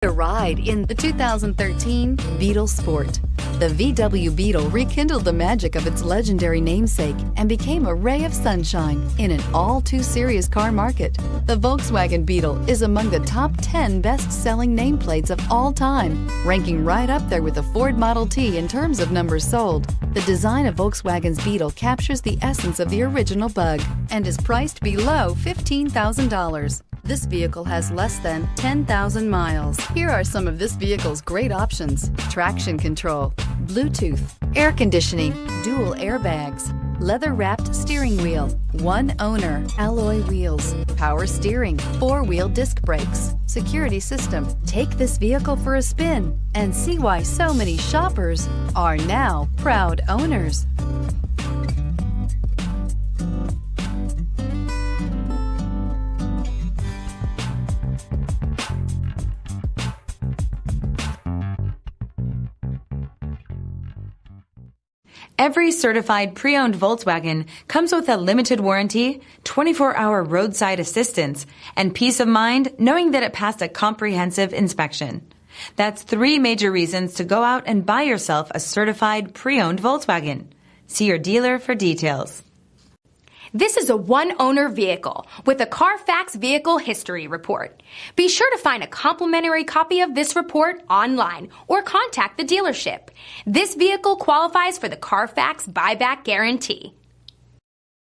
A ride in the 2013 Beetle Sport. The VW Beetle rekindled the magic of its legendary namesake and became a ray of sunshine in an all-too-serious car market. The Volkswagen Beetle is among the top 10 best-selling nameplates of all time, ranking right up there with the Ford Model T in terms of numbers sold. The design of Volkswagen's Beetle captures the essence of the original bug and is priced below $15,000. This vehicle has less than 10,000 miles. Here are some of this vehicle's great options: traction control, Bluetooth, air conditioning, dual airbags, leather-wrapped steering wheel, one owner, alloy wheels, power steering, four-wheel disc brakes, security system. Take this vehicle for a spin and see why so many shoppers are now proud owners. Every certified pre-owned Volkswagen comes with a limited warranty, 24-hour roadside assistance, and peace of mind knowing that it passed a comprehensive inspection. That's 3 major reasons to go out and buy yourself a certified pre-owned Volkswagen. See your dealer for details. This is a one-owner vehicle with a CARFAX Vehicle History Report. Be sure to find a complimentary copy of this report online or contact the dealership. This vehicle qualifies for the CARFAX Buyback Guarantee.